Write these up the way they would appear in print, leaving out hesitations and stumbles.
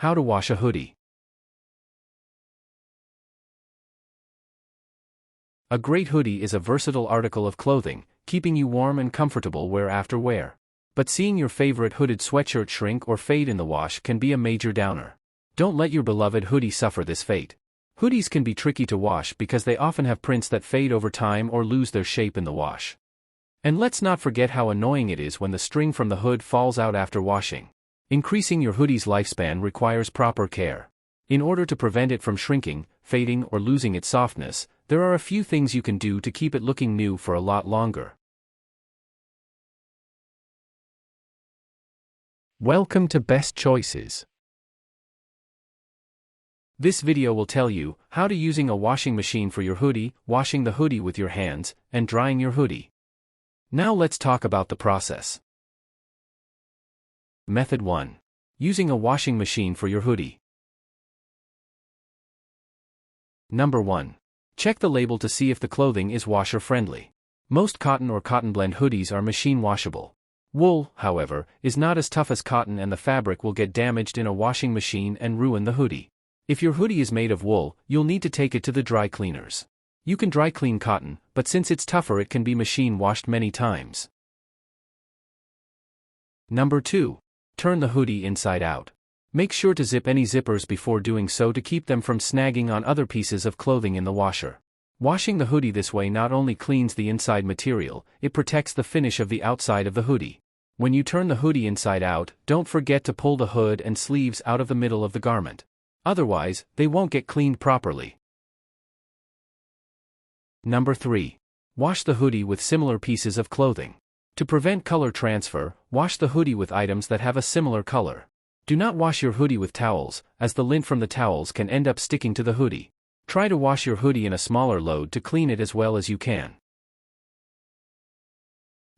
How to wash a hoodie. A great hoodie is a versatile article of clothing, keeping you warm and comfortable wear after wear. But seeing your favorite hooded sweatshirt shrink or fade in the wash can be a major downer. Don't let your beloved hoodie suffer this fate. Hoodies can be tricky to wash because they often have prints that fade over time or lose their shape in the wash. And let's not forget how annoying it is when the string from the hood falls out after washing. Increasing your hoodie's lifespan requires proper care. In order to prevent it from shrinking, fading, or losing its softness, there are a few things you can do to keep it looking new for a lot longer. Welcome to Best Choices. This video will tell you how to using a washing machine for your hoodie, washing the hoodie with your hands, and drying your hoodie. Now let's talk about the process. Method 1. Using a washing machine for your hoodie. Number 1. Check the label to see if the clothing is washer-friendly. Most cotton or cotton blend hoodies are machine washable. Wool, however, is not as tough as cotton and the fabric will get damaged in a washing machine and ruin the hoodie. If your hoodie is made of wool, you'll need to take it to the dry cleaners. You can dry clean cotton, but since it's tougher it can be machine washed many times. Number 2. Turn the hoodie inside out. Make sure to zip any zippers before doing so to keep them from snagging on other pieces of clothing in the washer. Washing the hoodie this way not only cleans the inside material, it protects the finish of the outside of the hoodie. When you turn the hoodie inside out, don't forget to pull the hood and sleeves out of the middle of the garment. Otherwise, they won't get cleaned properly. Number 3. Wash the hoodie with similar pieces of clothing. To prevent color transfer, wash the hoodie with items that have a similar color. Do not wash your hoodie with towels, as the lint from the towels can end up sticking to the hoodie. Try to wash your hoodie in a smaller load to clean it as well as you can.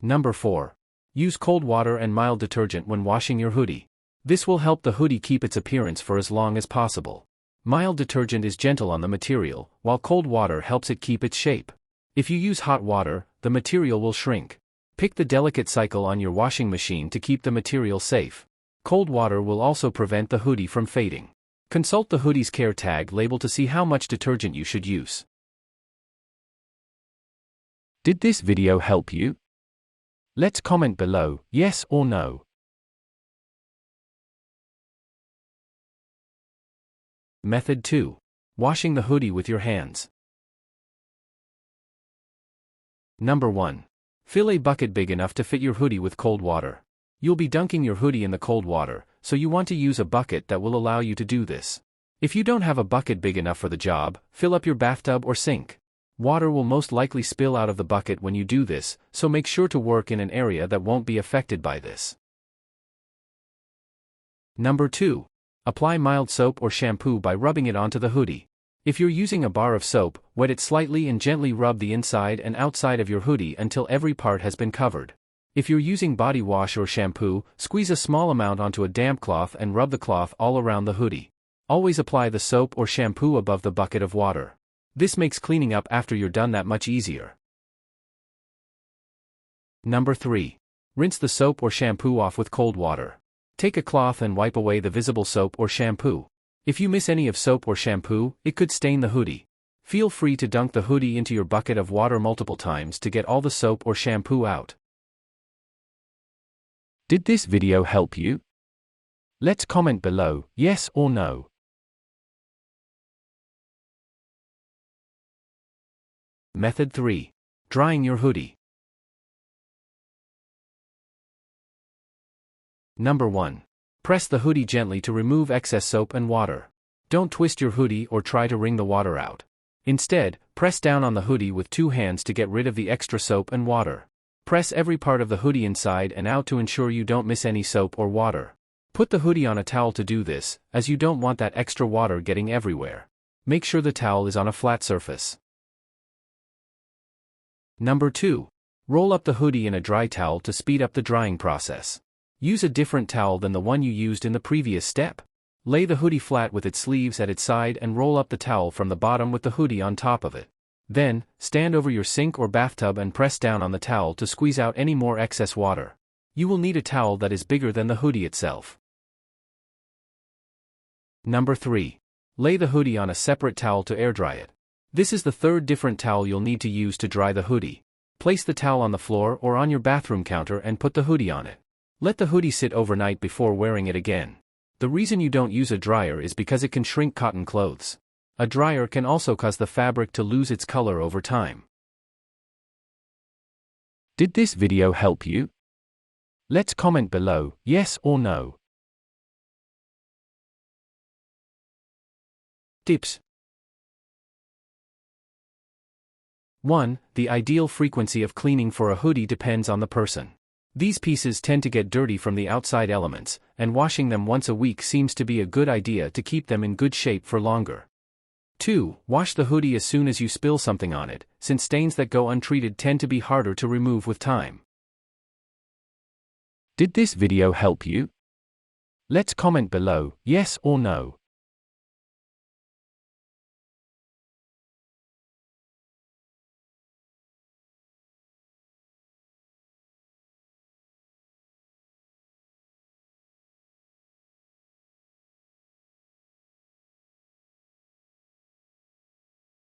Number 4. Use cold water and mild detergent when washing your hoodie. This will help the hoodie keep its appearance for as long as possible. Mild detergent is gentle on the material, while cold water helps it keep its shape. If you use hot water, the material will shrink. Pick the delicate cycle on your washing machine to keep the material safe. Cold water will also prevent the hoodie from fading. Consult the hoodie's care tag label to see how much detergent you should use. Did this video help you? Let's comment below, yes or no. Method 2. Washing the hoodie with your hands. Number 1. Fill a bucket big enough to fit your hoodie with cold water. You'll be dunking your hoodie in the cold water, so you want to use a bucket that will allow you to do this. If you don't have a bucket big enough for the job, fill up your bathtub or sink. Water will most likely spill out of the bucket when you do this, so make sure to work in an area that won't be affected by this. Number 2. Apply mild soap or shampoo by rubbing it onto the hoodie. If you're using a bar of soap, wet it slightly and gently rub the inside and outside of your hoodie until every part has been covered. If you're using body wash or shampoo, squeeze a small amount onto a damp cloth and rub the cloth all around the hoodie. Always apply the soap or shampoo above the bucket of water. This makes cleaning up after you're done that much easier. Number 3. Rinse the soap or shampoo off with cold water. Take a cloth and wipe away the visible soap or shampoo. If you miss any of soap or shampoo, it could stain the hoodie. Feel free to dunk the hoodie into your bucket of water multiple times to get all the soap or shampoo out. Did this video help you? Let's comment below, yes or no. Method 3. Drying your hoodie. Number 1. Press the hoodie gently to remove excess soap and water. Don't twist your hoodie or try to wring the water out. Instead, press down on the hoodie with 2 hands to get rid of the extra soap and water. Press every part of the hoodie inside and out to ensure you don't miss any soap or water. Put the hoodie on a towel to do this, as you don't want that extra water getting everywhere. Make sure the towel is on a flat surface. Number 2. Roll up the hoodie in a dry towel to speed up the drying process. Use a different towel than the one you used in the previous step. Lay the hoodie flat with its sleeves at its side and roll up the towel from the bottom with the hoodie on top of it. Then, stand over your sink or bathtub and press down on the towel to squeeze out any more excess water. You will need a towel that is bigger than the hoodie itself. Number 3. Lay the hoodie on a separate towel to air dry it. This is the third different towel you'll need to use to dry the hoodie. Place the towel on the floor or on your bathroom counter and put the hoodie on it. Let the hoodie sit overnight before wearing it again. The reason you don't use a dryer is because it can shrink cotton clothes. A dryer can also cause the fabric to lose its color over time. Did this video help you? Let's comment below, yes or no. Tips. 1. The ideal frequency of cleaning for a hoodie depends on the person. These pieces tend to get dirty from the outside elements, and washing them once a week seems to be a good idea to keep them in good shape for longer. 2. Wash the hoodie as soon as you spill something on it, since stains that go untreated tend to be harder to remove with time. Did this video help you? Let's comment below, yes or no.